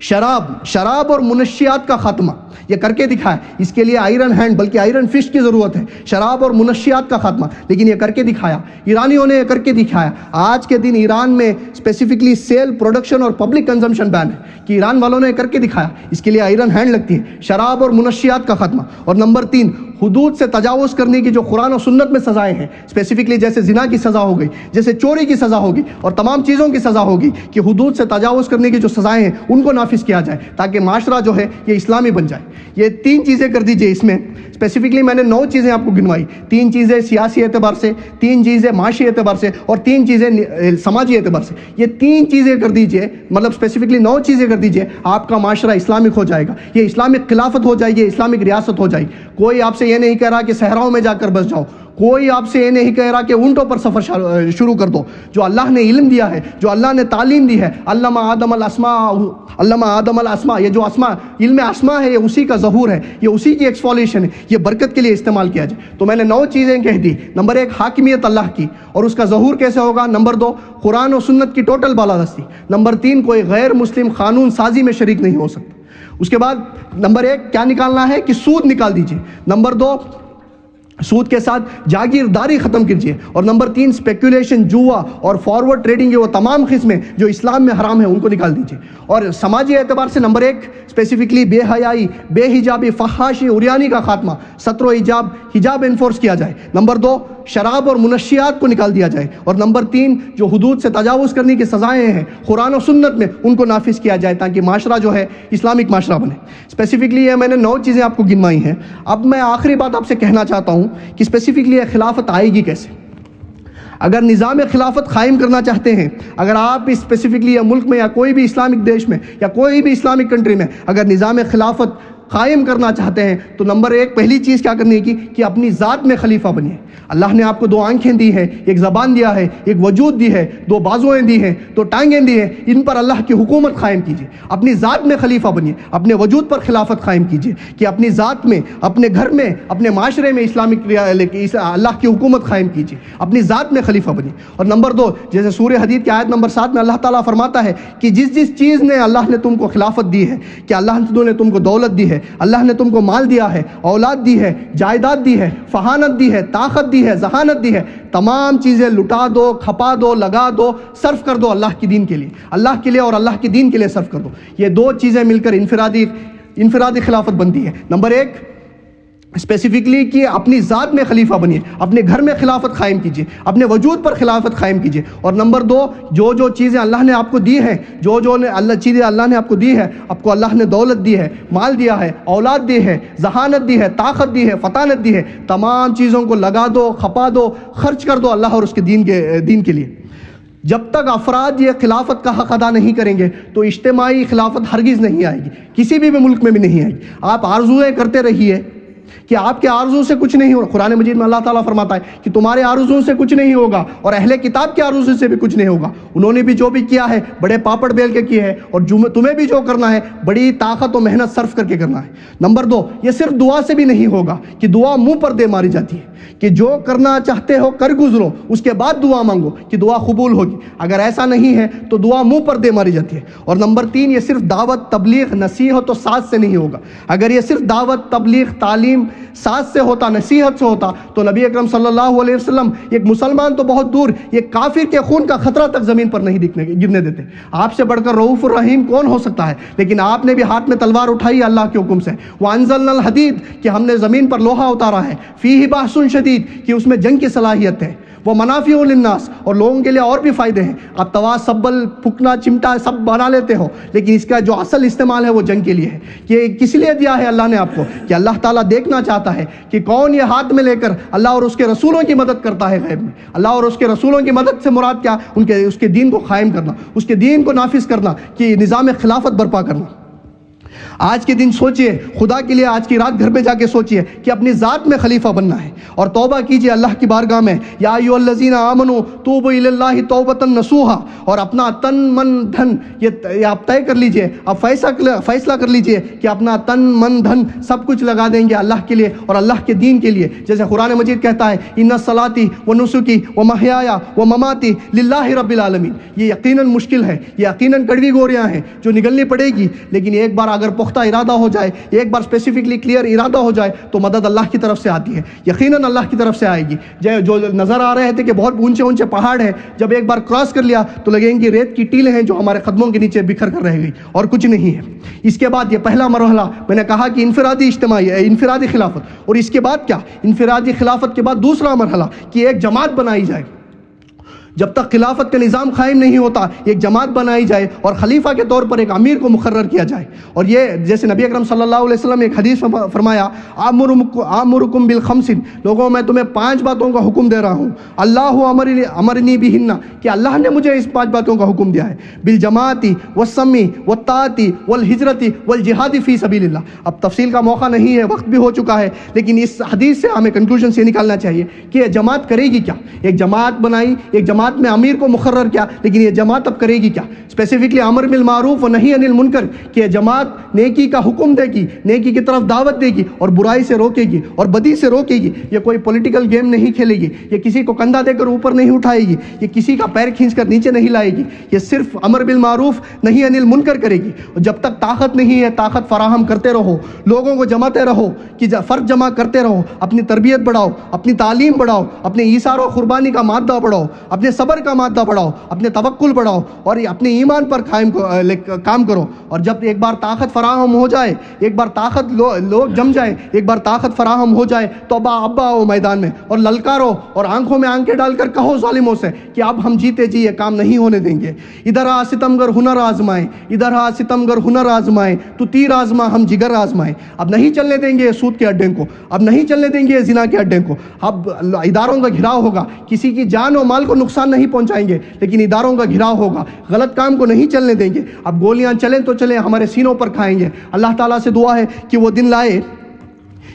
شراب اور منشیات کا خاتمہ. یہ کر کے دکھایا، اس کے لیے آئرن ہینڈ بلکہ آئرن فسٹ کی ضرورت ہے. شراب اور منشیات کا خاتمہ، لیکن یہ کر کے دکھایا. ایرانیوں نے یہ کر کے دکھایا. آج کے دن ایران میں اسپیسیفکلی سیل، پروڈکشن اور پبلک کنزمپشن بین ہے کہ ایران والوں نے کر کے دکھایا. اس کے لیے آئرن ہینڈ لگتی ہے. شراب اور منشیات کا خاتمہ. اور نمبر 3، حدود سے تجاوز کرنے کی جو قرآن و سنت میں سزائیں ہیں، اسپیسیفکلی جیسے زنا کی سزا ہو گئی، جیسے چوری کی سزا ہوگی اور تمام چیزوں کی سزا ہوگی، کہ حدود سے تجاوز کرنے کی جو سزائیں ہیں ان کو نافذ کیا جائے تاکہ معاشرہ جو ہے یہ اسلامی بن جائے. یہ 3 چیزیں کر دیجئے. اس میں اسپیسیفکلی میں نے 9 چیزیں آپ کو گنوائی. 3 چیزیں سیاسی اعتبار سے، 3 چیزیں معاشی اعتبار سے، اور 3 چیزیں سماجی اعتبار سے. یہ 3 چیزیں کر دیجئے، مطلب اسپیسیفکلی 9 چیزیں کر دیجئے، آپ کا معاشرہ اسلامک ہو جائے گا. یہ اسلامک خلافت ہو جائے گی، اسلامک ریاست ہو جائے گی. کوئی آپ سے یہ نہیں کہہ رہا کہ صحراؤں میں جا کر بس جاؤ، کوئی آپ سے یہ نہیں کہہ رہا کہ اونٹوں پر سفر شروع کر دو. جو اللہ نے علم دیا ہے، جو اللہ نے تعلیم دی ہے، علم آدم الاسماء، یہ جو علم اسماء ہے یہ اسی کا ظہور ہے، یہ اسی کی ایکسفولیشن ہے، یہ برکت کے لیے استعمال کیا جائے. تو میں نے 9 چیزیں کہہ دی. نمبر 1، حاکمیت اللہ کی، اور اس کا ظہور کیسے ہوگا. نمبر 2، قرآن و سنت کی ٹوٹل بالادستی. نمبر 3، کوئی غیر مسلم قانون سازی میں شریک نہیں ہو سکتا. اس کے بعد نمبر 1 کیا نکالنا ہے کہ سود نکال دیجئے. نمبر 2، سود کے ساتھ جاگیرداری ختم کیجیے. اور نمبر 3، اسپیکولیشن، جوا اور فارورڈ ٹریڈنگ، وہ تمام قسمیں جو اسلام میں حرام ہیں ان کو نکال دیجیے. اور سماجی اعتبار سے نمبر 1 اسپیسیفکلی بے حیائی، بے حجابی، فحاشی، عریانی کا خاتمہ، ستر و حجاب انفورس کیا جائے. نمبر 2، شراب اور منشیات کو نکال دیا جائے. اور نمبر 3، جو حدود سے تجاوز کرنے کی سزائیں ہیں قرآن و سنت میں ان کو نافذ کیا جائے تاکہ معاشرہ جو ہے اسلامک معاشرہ بنے. اسپیسیفکلی یہ میں نے 9 چیزیں آپ کو گنوائی ہیں. اب میں آخری بات آپ سے کہنا چاہتا ہوں کہ اسپیسیفکلی یہ خلافت آئے گی کیسے. اگر نظام خلافت قائم کرنا چاہتے ہیں، اگر آپ اسپیسیفکلی یا ملک میں یا کوئی بھی اسلامک دیش میں یا کوئی بھی اسلامک کنٹری میں اگر نظام خلافت قائم کرنا چاہتے ہیں تو نمبر 1 پہلی چیز کیا کرنی ہے کہ اپنی ذات میں خلیفہ بنیے. اللہ نے آپ کو 2 آنکھیں دی ہیں، ایک زبان دیا ہے، ایک وجود دی ہے، 2 بازویں دی ہیں، 2 ٹانگیں دی ہیں. ان پر اللہ کی حکومت قائم کیجیے. اپنی ذات میں خلیفہ بنیے، اپنے وجود پر خلافت قائم کیجیے کہ اپنی ذات میں، اپنے گھر میں، اپنے معاشرے میں اسلامک اللہ کی حکومت قائم کیجیے. اپنی ذات میں خلیفہ بنیے. اور نمبر 2، جیسے سورہ حدید کی آیت نمبر 7 میں اللہ تعالیٰ فرماتا ہے کہ جس چیز نے اللہ نے تم کو خلافت دی ہے، کہ اللہ نے تم کو دولت دی ہے، اللہ نے تم کو مال دیا ہے، اولاد دی ہے، جائیداد دی ہے، فہانت دی ہے، طاقت دی ہے، ذہانت دی ہے، تمام چیزیں لٹا دو، کھپا دو، لگا دو، صرف کر دو اللہ کے دین کے لیے، اللہ کے لیے اور اللہ کے دین کے لیے صرف کر دو. یہ 2 چیزیں مل کر انفرادی انفرادی خلافت بنتی ہے۔ نمبر ایک اسپیسیفکلی کہ اپنی ذات میں خلیفہ بنیے، اپنے گھر میں خلافت قائم کیجیے، اپنے وجود پر خلافت قائم کیجیے۔ اور نمبر دو، جو چیزیں اللہ نے آپ کو دی ہیں، جو چیزیں اللہ نے آپ کو دی ہے، آپ کو اللہ نے دولت دی ہے، مال دیا ہے، اولاد دی ہے، ذہانت دی ہے، طاقت دی ہے، فطانت دی ہے، تمام چیزوں کو لگا دو، کھپا دو، خرچ کر دو اللہ اور اس کے دین کے لیے۔ جب تک افراد یہ خلافت کا حق ادا نہیں کریں گے تو اجتماعی خلافت ہرگز نہیں آئے گی، کسی بھی ملک میں بھی نہیں آئے گی۔ آپ آرزویں کرتے رہیے کہ آپ کے آرزو سے کچھ نہیں ہوگا۔ قرآن مجید میں اللہ تعالیٰ فرماتا ہے کہ تمہارے آرزو سے کچھ نہیں ہوگا اور اہل کتاب کے آرزو سے بھی کچھ نہیں ہوگا۔ انہوں نے بھی جو بھی کیا ہے بڑے پاپڑ بیل کے کیے ہیں، اور تمہیں بھی جو کرنا ہے بڑی طاقت و محنت صرف کر کے کرنا ہے۔ نمبر دو، یہ صرف دعا سے بھی نہیں ہوگا کہ دعا منہ پر دے ماری جاتی ہے کہ جو کرنا چاہتے ہو کر گزرو، اس کے بعد دعا مانگو کہ دعا قبول ہوگی۔ اگر ایسا نہیں ہے تو دعا منہ پر دے ماری جاتی ہے۔ اور نمبر تین، یہ صرف دعوت، تبلیغ، نصیحت و ساز سے نہیں ہوگا۔ اگر یہ صرف دعوت، تبلیغ، تعلیم، ساز سے ہوتا، نصیحت سے ہوتا تو نبی اکرم صلی اللہ علیہ وسلم ایک مسلمان تو بہت دور، ایک کافر کے خون کا خطرہ تک زمین پر نہیں گرنے دیتے۔ آپ سے بڑھ کر رؤوف الرحیم کون ہو سکتا ہے؟ لیکن آپ نے بھی ہاتھ میں تلوار اٹھائی اللہ کے حکم سے۔ وَأَنزَلْنَا الْحَدِيدَ کہ ہم نے زمین پر لوہا اتارا ہے، فِيهِ بَأْسٌ شَدِيدٌ کہ اس میں جنگ کی صلاحیت ہے، وہ منافع للناس اور لوگوں کے لیے اور بھی فائدے ہیں۔ آپ توا، سبل، پھکنا، چمٹا سب بنا لیتے ہو، لیکن اس کا جو اصل استعمال ہے وہ جنگ کے لیے ہے۔ کہ کس لیے دیا ہے اللہ نے آپ کو؟ کہ اللہ تعالیٰ دیکھنا چاہتا ہے کہ کون یہ ہاتھ میں لے کر اللہ اور اس کے رسولوں کی مدد کرتا ہے غیب میں۔ اللہ اور اس کے رسولوں کی مدد سے مراد کیا؟ اس کے دین کو قائم کرنا، اس کے دین کو نافذ کرنا، کہ نظام خلافت برپا کرنا۔ آج کے دن سوچئے، خدا کے لیے آج کی رات گھر پہ جا کے سوچئے کہ اپنی ذات میں خلیفہ بننا ہے، اور توبہ کیجئے اللہ کی بارگاہ میں۔ یا ایھا الذین آمنوا توبوا الی اللہ توبۃ نصوحا، اور اپنا تن من دھن یہ آپ طے کر لیجئے، آپ فیصلہ کر لیجئے کہ اپنا تن من دھن سب کچھ لگا دیں گے اللہ کے لیے اور اللہ کے دین کے لیے۔ جیسے قرآن مجید کہتا ہے ان صلاتی و نسکی و محیایا و مماتی للہ رب العالمین۔ یہ یقیناً مشکل ہے، یہ یقیناً کڑوی گوریاں ہیں جو نگلنی پڑے گی، لیکن ایک بار اگر پختہ ارادہ ہو جائے، ایک بار اسپیسیفکلی کلیئر ارادہ ہو جائے تو مدد اللہ کی طرف سے آتی ہے، یقیناً اللہ کی طرف سے آئے گی۔ جو نظر آ رہے تھے کہ بہت اونچے اونچے پہاڑ ہیں، جب ایک بار کراس کر لیا تو لگیں گی ریت کی ٹیلیں ہیں جو ہمارے قدموں کے نیچے بکھر کر رہ گئی اور کچھ نہیں ہے۔ اس کے بعد یہ پہلا مرحلہ میں نے کہا کہ انفرادی خلافت، اور اس کے بعد کیا؟ انفرادی خلافت کے بعد دوسرا مرحلہ کہ ایک جماعت بنائی جائے۔ جب تک خلافت کا نظام قائم نہیں ہوتا، ایک جماعت بنائی جائے اور خلیفہ کے طور پر ایک امیر کو مقرر کیا جائے۔ اور یہ جیسے نبی اکرم صلی اللہ علیہ وسلم نے ایک حدیث میں فرمایا، آمرکم بالخمس، لوگوں میں تمہیں 5 باتوں کا حکم دے رہا ہوں، اللہ امرنی بہن، کہ اللہ نے مجھے اس 5 باتوں کا حکم دیا ہے، بالجماعت والسمع والطاعت والہجرت والجہاد فی سبیل اللہ۔ اب تفصیل کا موقع نہیں ہے، وقت بھی ہو چکا ہے، لیکن اس حدیث سے ہمیں کنکلوژن سے نکالنا چاہیے کہ یہ جماعت کرے گی کیا۔ ایک جماعت بنائی، ایک جماعت میں امیر کو مقرر کیا، لیکن یہ جماعت اب کرے گی کیا؟ اسپیسیفکلی امر بالمعروف و نہی عن المنکر، کہ یہ جماعت نیکی کا حکم دے گی، نیکی کی طرف دعوت دے گی اور برائی سے روکے گی اور بدی سے روکے گی۔ یہ کوئی پولیٹیکل گیم نہیں کھیلے گی، یہ کسی کو کندھا دے کر اوپر نہیں اٹھائے گی، یہ کسی کا پیر کھینچ کر نیچے نہیں لائے گی، یہ صرف امر بالمعروف نہی عن المنکر کرے گی۔ اور جب تک طاقت نہیں ہے، طاقت فراہم کرتے رہو، لوگوں کو جماتے رہو، کہ فرد جمع کرتے رہو، اپنی تربیت بڑھاؤ، اپنی تعلیم بڑھاؤ، اپنے ایثار و قربانی کا مادہ بڑھاؤ، اپنے صبر کا مادہ بڑھاؤ، اپنے توکل بڑھاؤ اور اپنے ایمان پر کام کرو۔ اور جب ایک بار طاقت فراہم ہو جائے، ایک بار طاقت لوگ جم جائیں، ایک بار طاقت فراہم ہو جائے تو ابا آؤ میدان میں اور للکارو اور آنکھوں میں آنکھیں ڈال کر کہو ظالموں سے کہ اب ہم جیتے جی یہ کام نہیں ہونے دیں گے۔ ادھر آ ستمگر ہنر آزمائیں، ادھر آ ستمگر ہنر آزمائیں، تو تیر آزما ہم جگر آزمائیں۔ اب نہیں چلنے دیں گے سود کے اڈے کو، اب نہیں چلنے دیں گے زنا کے اڈے کو، اب اداروں کا گھراؤ ہوگا، کسی کی جان و مال کو نقصان نہیں پہنچائیں گے، لیکن اداروں کا گھراؤ ہوگا، غلط کام کو نہیں چلنے دیں گے۔ اب گولیاں چلیں تو چلیں، ہمارے سینوں پر کھائیں گے۔ اللہ تعالیٰ سے دعا ہے کہ وہ دن لائے۔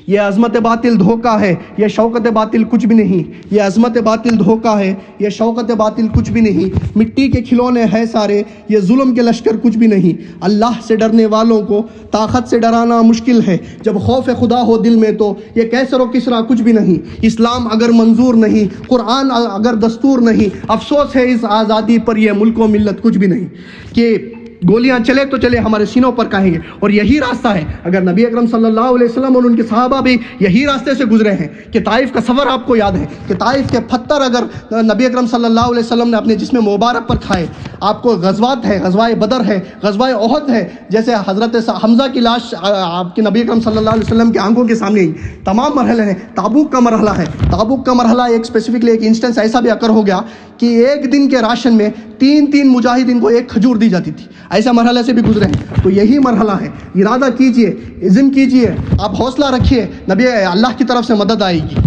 یہ عظمت باطل دھوکہ ہے، یہ شوکت باطل کچھ بھی نہیں۔ یہ عظمت باطل دھوکہ ہے، یہ شوکت باطل کچھ بھی نہیں۔ مٹی کے کھلونے ہیں سارے، یہ ظلم کے لشکر کچھ بھی نہیں۔ اللہ سے ڈرنے والوں کو طاقت سے ڈرانا مشکل ہے، جب خوف خدا ہو دل میں تو یہ کیسر و کسرا کچھ بھی نہیں۔ اسلام اگر منظور نہیں، قرآن اگر دستور نہیں، افسوس ہے اس آزادی پر، یہ ملک و ملت کچھ بھی نہیں۔ کہ گولیاں چلے تو چلے ہمارے سینوں پر کہیں گے، اور یہی راستہ ہے. اگر نبی اکرم صلی اللہ علیہ وسلم اور ان کے صحابہ بھی یہی راستے سے گزرے ہیں کہ طائف کا سفر آپ کو یاد ہے کہ طائف کے پتھر اگر نبی اکرم صلی اللہ علیہ وسلم نے اپنے جسم مبارک پر کھائے، آپ کو غزوات ہے، غزوہ بدر ہے، غزوہ احد ہے، جیسے حضرت حمزہ کی لاش آپ کے نبی اکرم صلی اللہ علیہ وسلم کی آنکھوں کے سامنے ہی، تمام مرحلے ہیں. تابوک کا مرحلہ ہے، تابوک کا مرحلہ ایک اسپیسیفکلی ایک انسٹنس ایسا بھی اکر ہو گیا کہ ایک دن کے راشن میں 3 مجاہدین کو ایک کھجور دی جاتی تھی. ایسا مرحلے سے بھی گزرے ہیں. تو یہی مرحلہ ہے. ارادہ کیجئے، عزم کیجئے، آپ حوصلہ رکھیے، نبی اللہ کی طرف سے مدد آئے گی،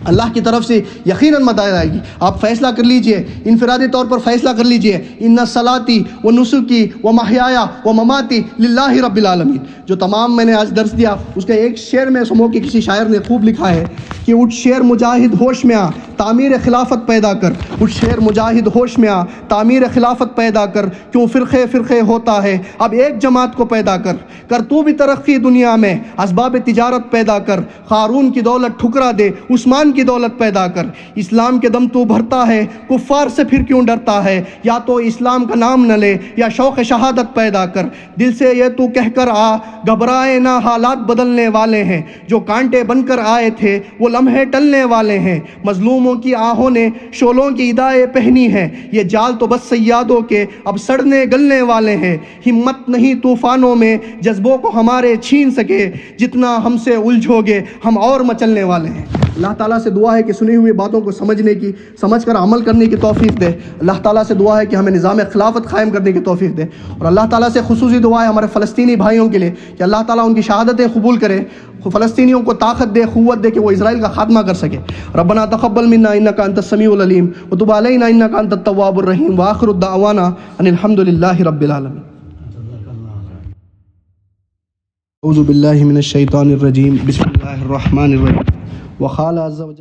اللہ کی طرف سے یقیناً مدد آئے گی. آپ فیصلہ کر لیجئے، انفرادی طور پر فیصلہ کر لیجئے، ان صلاتی و نسکی و محیایا و مماتی للہ رب العالمین. جو تمام میں نے آج درس دیا اس کا ایک شعر میں سمو کے کسی شاعر نے خوب لکھا ہے کہ اٹھ شیر مجاہد ہوش میں آ، تعمیر خلافت پیدا کر. اٹھ شیر مجاہد ہوش میں آ، تعمیر خلافت پیدا کر. کیوں فرقے فرقے ہوتا ہے، اب ایک جماعت کو پیدا کر. کر تو بھی ترقی دنیا میں، اسباب تجارت پیدا کر. قارون کی دولت ٹھکرا دے، عثمان کی دولت پیدا کر. اسلام کے دم تو بھرتا ہے، کفار سے پھر کیوں ڈرتا ہے. یا تو اسلام کا نام نہ لے یا شوق شہادت پیدا کر. دل سے یہ تو کہہ کر آ، گھبرائے نہ، حالات بدلنے والے ہیں. جو کانٹے بن کر آئے تھے وہ لمحے ٹلنے والے ہیں. مظلوموں کی آہوں نے شولوں کی ادائیں پہنی ہیں. یہ جال تو بس سیادوں کے اب سڑنے گلنے والے ہیں. ہمت نہیں طوفانوں میں جذبوں کو ہمارے چھین سکے. جتنا ہم سے الجھو گے ہم اور مچلنے والے ہیں. اللہ تعالیٰ سے دعا ہے کہ سنی ہوئی باتوں کو سمجھنے کی، سمجھ کر عمل کرنے کی توفیق دے. اللہ تعالیٰ سے دعا ہے کہ ہمیں نظام خلافت قائم کرنے کی توفیق دے. اور اللہ تعالیٰ سے خصوصی دعا ہے ہمارے فلسطینی بھائیوں کے لیے کہ اللہ تعالیٰ ان کی شہادتیں قبول کرے، فلسطینیوں کو طاقت دے، قوت دے کہ وہ اسرائیل کا خاتمہ کر سکے. ربنا تقبل منا انک انت السمیع العلیم وتب علینا انک انت التواب الرحیم وآخر الدعوانا ان الحمد للہ رب العالمین. اعوذ باللہ من الشیطان الرجیم، بسم اللہ الرحمن الرحیم. وقال عز وجل